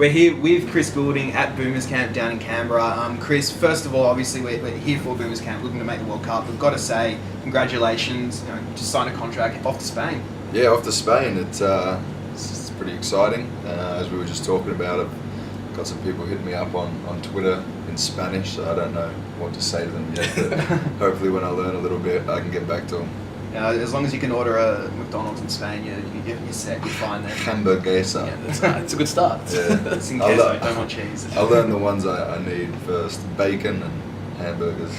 We're here with Chris Goulding at Boomers Camp down in Canberra. Chris, first of all, obviously we're here for Boomers Camp, looking to make the World Cup. We've got to say, congratulations, just signed a contract off to Spain. Yeah, off to Spain. It's pretty exciting. As we were just talking about it, got some people hitting me up on Twitter in Spanish, so I don't know what to say to them yet, but hopefully when I learn a little bit, I can get back to them. As long as you can order a McDonald's in Spain, you're set, you're fine there. Hamburguesa. Yeah, it's a good start. Yeah. It's in queso, don't want cheese. I'll learn the ones I need first. Bacon and hamburgers.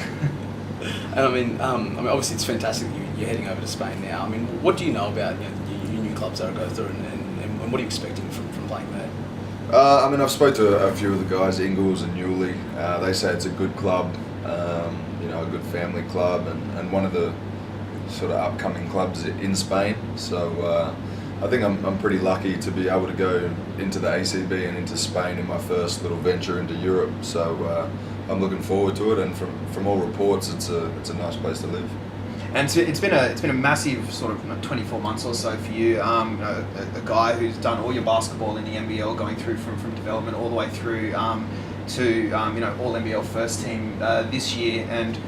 And I mean, obviously it's fantastic that you're heading over to Spain now. I mean, what do you know about your new clubs that go through, and what are you expecting from playing there? I've spoke to a few of the guys, Ingles and Newley. They say it's a good club, a good family club, and one of the sort of upcoming clubs in Spain. So I think I'm pretty lucky to be able to go into the ACB and into Spain in my first little venture into Europe. So I'm looking forward to it, and from all reports, it's a nice place to live. And it's been a massive sort of 24 months or so for you. A guy who's done all your basketball in the NBL, going through from development all the way through to all NBL first team this year, and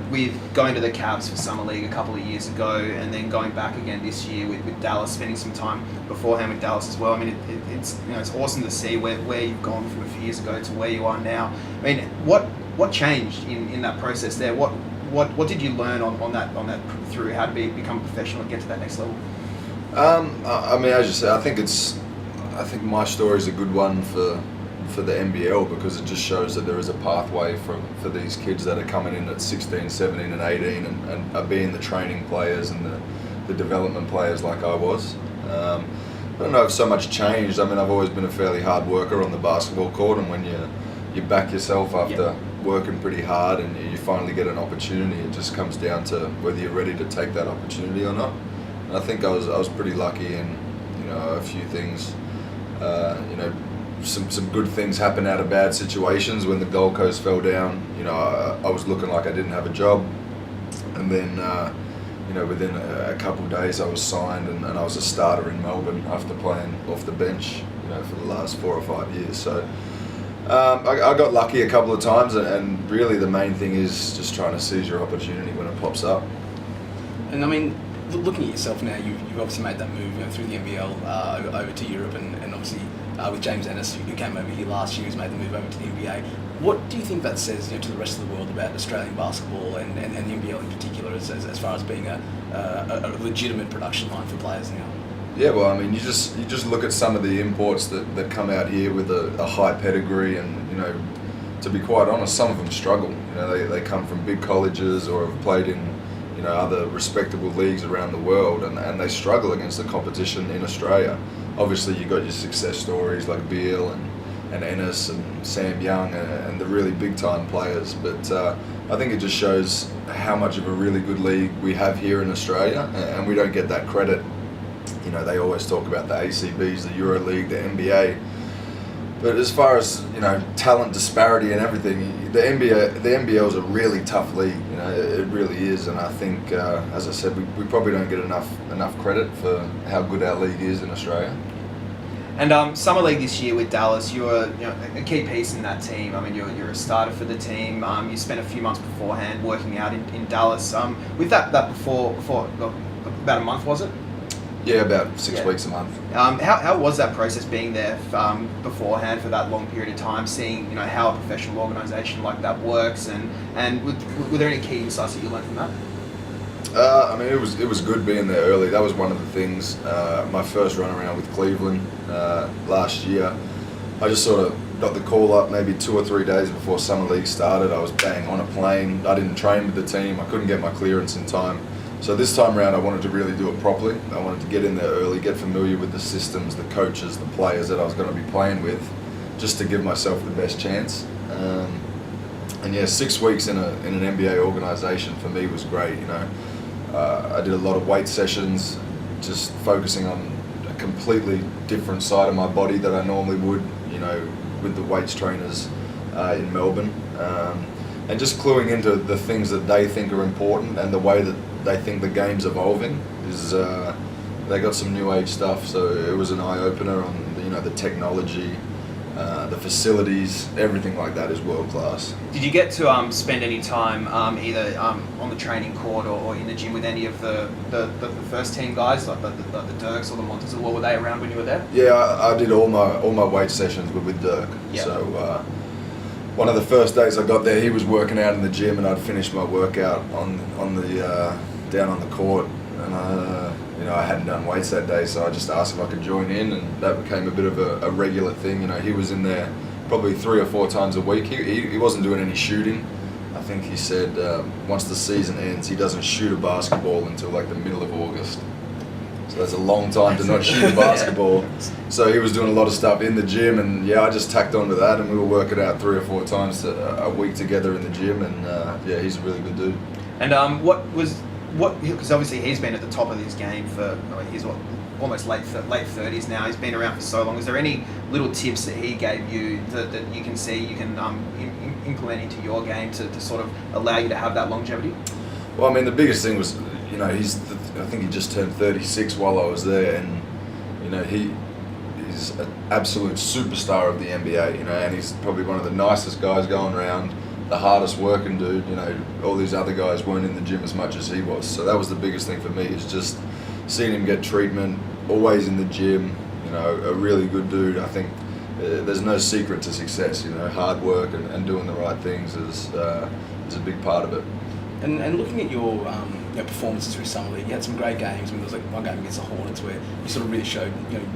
with going to the Cavs for Summer League a couple of years ago, and then going back again this year with Dallas, spending some time beforehand with Dallas as well. I mean, it's awesome to see where you've gone from a few years ago to where you are now. I mean, what changed in that process there? What did you learn on that through how to become a professional and get to that next level? As you say, I think my story is a good one for the NBL, because it just shows that there is a pathway for these kids that are coming in at 16, 17 and 18 and are being the training players and the development players like I was. I don't know if so much changed. I mean, I've always been a fairly hard worker on the basketball court, and when you back yourself after working pretty hard and you finally get an opportunity, it just comes down to whether you're ready to take that opportunity or not. And I think I was pretty lucky in a few things. Some good things happen out of bad situations. When the Gold Coast fell down, I was looking like I didn't have a job, and then within a couple of days I was signed, and I was a starter in Melbourne after playing off the bench for the last 4 or 5 years. So I got lucky a couple of times, and really the main thing is just trying to seize your opportunity when it pops up. And I mean, looking at yourself now, you've obviously made that move through the NBL over to Europe, and obviously with James Ennis, who came over here last year, who's made the move over to the NBA. What do you think that says to the rest of the world about Australian basketball and the NBL in particular, as far as being a legitimate production line for players now? Yeah, well, I mean, you just look at some of the imports that come out here with a high pedigree, and to be quite honest, some of them struggle. They come from big colleges or have played in other respectable leagues around the world, and they struggle against the competition in Australia. Obviously, you got your success stories like Beal and Ennis and Sam Young and the really big time players, but I think it just shows how much of a really good league we have here in Australia, and we don't get that credit. They always talk about the ACBs, the EuroLeague, the NBA, but as far as talent disparity and everything, the NBL is a really tough league. It really is, and I think, as I said, we probably don't get enough credit for how good our league is in Australia. And Summer League this year with Dallas, you're a key piece in that team. I mean, you're a starter for the team. You spent a few months beforehand working out in Dallas. With that before about a month, was it? Yeah, about 6 weeks a month. How was that process being there beforehand for that long period of time, seeing how a professional organisation like that works, and were there any key insights that you learned from that? It was good being there early. That was one of the things. My first run around with Cleveland last year, I just sort of got the call up maybe 2 or 3 days before Summer League started. I was bang on a plane. I didn't train with the team. I couldn't get my clearance in time. So this time around, I wanted to really do it properly. I wanted to get in there early, get familiar with the systems, the coaches, the players that I was going to be playing with, just to give myself the best chance. 6 weeks in an NBA organisation for me was great. I did a lot of weight sessions, just focusing on a completely different side of my body that I normally would, with the weights trainers in Melbourne, and just cluing into the things that they think are important and the way that they think the game's evolving. They got some new age stuff, so it was an eye opener on the technology the facilities, everything like that is world class. Did you get to spend any time either on the training court or in the gym with any of the first team guys, like the Dirks or the Montes? Or were they around when you were there? Yeah, I did all my weight sessions with Dirk. Yeah. So one of the first days I got there, he was working out in the gym, and I'd finished my workout on the down on the court, and I hadn't done weights that day, so I just asked if I could join in, and that became a bit of a regular thing. He was in there probably 3 or 4 times a week. He wasn't doing any shooting. I think he said once the season ends, he doesn't shoot a basketball until like the middle of August. So that's a long time to not shoot a basketball. So he was doing a lot of stuff in the gym, and I just tacked on to that, and we were working out 3 or 4 times a week together in the gym, and he's a really good dude. And because obviously he's been at the top of his game for, he's almost late 30s now. He's been around for so long. Is there any little tips that he gave you that you can see you can implement into your game to sort of allow you to have that longevity? Well, I mean, the biggest thing was, I think he just turned 36 while I was there, and he's an absolute superstar of the NBA, and he's probably one of the nicest guys going around, the hardest working dude. All these other guys weren't in the gym as much as he was, so that was the biggest thing for me, is just seeing him get treatment, always in the gym, a really good dude. I think there's no secret to success, hard work and doing the right things is a big part of it. And looking at your performances through summer league, you had some great games. I mean, there was like one game against the Hornets where you sort of really showed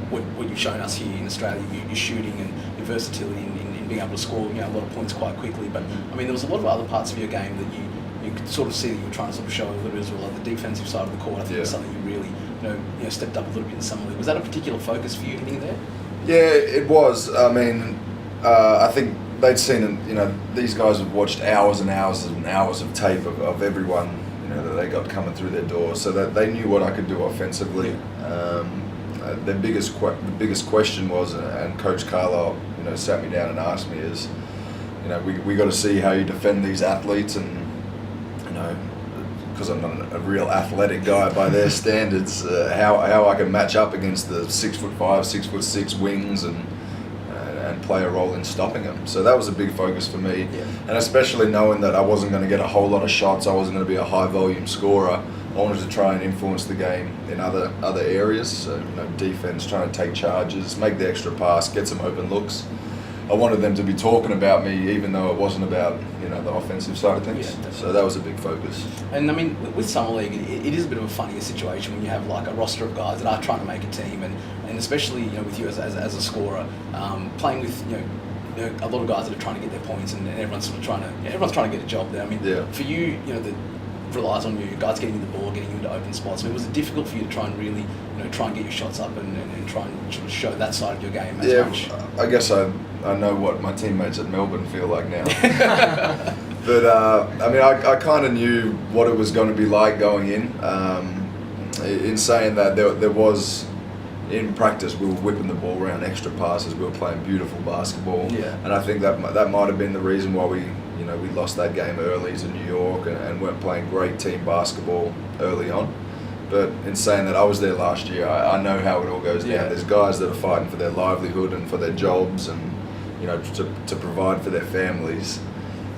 what you've shown us here in Australia, your shooting and your versatility in being able to score a lot of points quite quickly. But I mean, there was a lot of other parts of your game that you could sort of see that you were trying to sort of show a little bit as well, like the defensive side of the court. I think was something you really stepped up a little bit in summer league. Was that a particular focus for you hitting there? Yeah, it was. I mean, I think they'd seen, these guys have watched hours and hours and hours of tape of everyone, that they got coming through their doors, so that they knew what I could do offensively. The biggest question was, and Coach Carlisle, sat me down and asked me, is, we got to see how you defend these athletes, and because I'm not a real athletic guy by their standards, how I can match up against the 6'5", 6'6" wings and play a role in stopping them. So that was a big focus for me, and especially knowing that I wasn't going to get a whole lot of shots, I wasn't going to be a high volume scorer. I wanted to try and influence the game in other areas. So defense, trying to take charges, make the extra pass, get some open looks. I wanted them to be talking about me, even though it wasn't about the offensive side of things. Yeah, so that was a big focus. And I mean, with summer league, it is a bit of a funnier situation when you have like a roster of guys that are trying to make a team, and especially with you as a scorer, playing with a lot of guys that are trying to get their points, and everyone's sort of trying to get a job there. I mean, for you, that relies on you guys getting you the ball, getting you into open spots. I mean, was it difficult for you to try and really try and get your shots up and try and sort of show that side of your game as much? I guess I know what my teammates at Melbourne feel like now. But I mean, I kind of knew what it was going to be like going in saying that there was, in practice, we were whipping the ball around, extra passes, we were playing beautiful basketball. And I think that might have been the reason why we lost that game early to New York and weren't playing great team basketball early on. But in saying that, I was there last year. I know how it all goes down. There's guys that are fighting for their livelihood and for their jobs, and to provide for their families.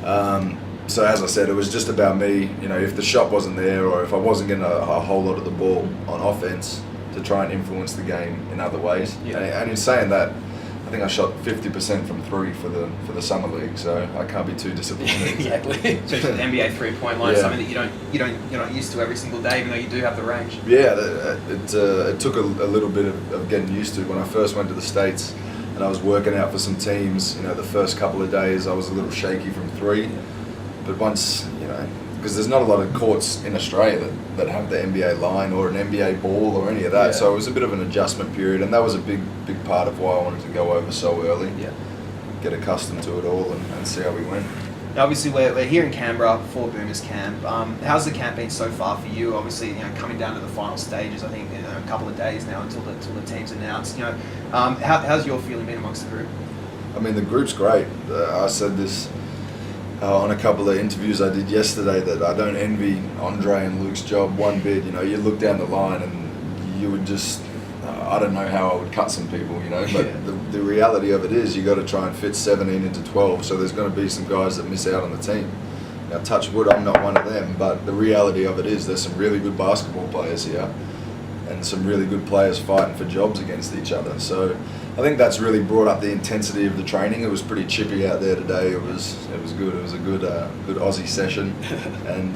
So as I said, it was just about me. If the shot wasn't there, or if I wasn't getting a whole lot of the ball on offense, to try and influence the game in other ways. And in saying that, I think I shot 50% from 3 for the summer league, so I can't be too disappointed. Exactly. Especially the NBA 3-point line, something that you're not used to every single day, even though you do have the range. Yeah, it took a little bit of getting used to. When I first went to the States and I was working out for some teams, the first couple of days I was a little shaky from 3, but once because there's not a lot of courts in Australia that have the NBA line or an NBA ball or any of that. So it was a bit of an adjustment period, and that was a big part of why I wanted to go over so early. Get accustomed to it all and see how we went. Now, obviously, we're here in Canberra for Boomers Camp. How's the camp been so far for you? Obviously, coming down to the final stages, I think a couple of days now until the team's announced. How's your feeling been amongst the group? I mean, the group's great. I said this on a couple of interviews I did yesterday, that I don't envy Andre and Luke's job one bit. You look down the line and you would just, I don't know how I would cut some people, but the reality of it is you got to try and fit 17 into 12. So there's going to be some guys that miss out on the team. Now, touch wood, I'm not one of them, but the reality of it is there's some really good basketball players here, and some really good players fighting for jobs against each other. So I think that's really brought up the intensity of the training. It was pretty chippy out there today. It was good. It was a good Aussie session, and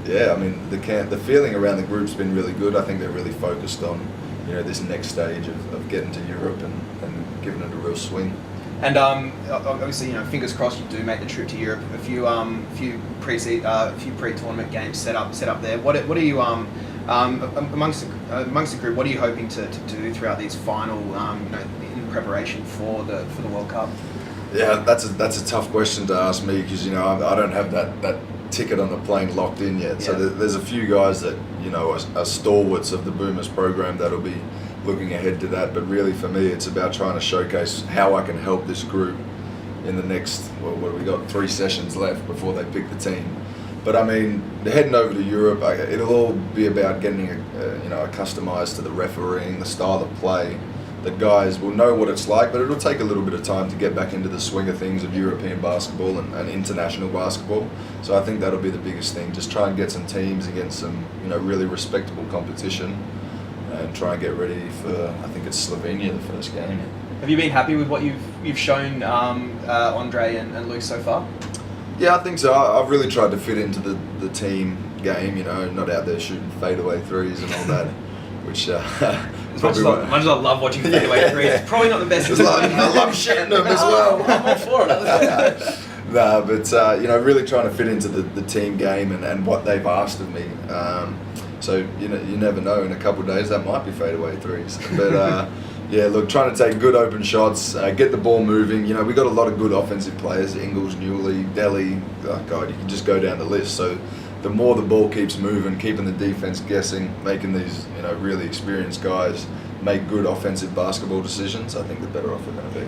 yeah, I mean the feeling around the group's been really good. I think they're really focused on this next stage of getting to Europe and giving it a real swing. And obviously, fingers crossed you do make the trip to Europe. A few pre-tournament games set up there. What are you amongst the group? What are you hoping to do throughout these final in preparation for the World Cup? Yeah, that's a tough question to ask me because I don't have that ticket on the plane locked in yet. Yeah. So there's a few guys that are stalwarts of the Boomers program that'll be looking ahead to that. But really, for me, it's about trying to showcase how I can help this group in the next, what do we got? 3 sessions left before they pick the team. But I mean, heading over to Europe, it'll all be about getting customized to the refereeing, the style of play. The guys will know what it's like, but it'll take a little bit of time to get back into the swing of things of European basketball and international basketball. So I think that'll be the biggest thing. Just try and get some teams against some really respectable competition, and try and get ready for, I think it's Slovenia, the first game. Have you been happy with what you've shown Andre and Luke so far? Yeah, I think so. I've really tried to fit into the team game, not out there shooting fadeaway threes and all that, which As much as I love watching fadeaway threes, it's probably not the best. I love shooting them as well. I'm all for it. Nah, but really trying to fit into the team game and what they've asked of me. So you never know. In a couple of days, that might be fadeaway threes. But yeah, look, trying to take good open shots, get the ball moving. We got a lot of good offensive players: Ingles, Newley, Delhi. Oh God, you can just go down the list. So the more the ball keeps moving, keeping the defense guessing, making these really experienced guys make good offensive basketball decisions, I think the better off we're going to be.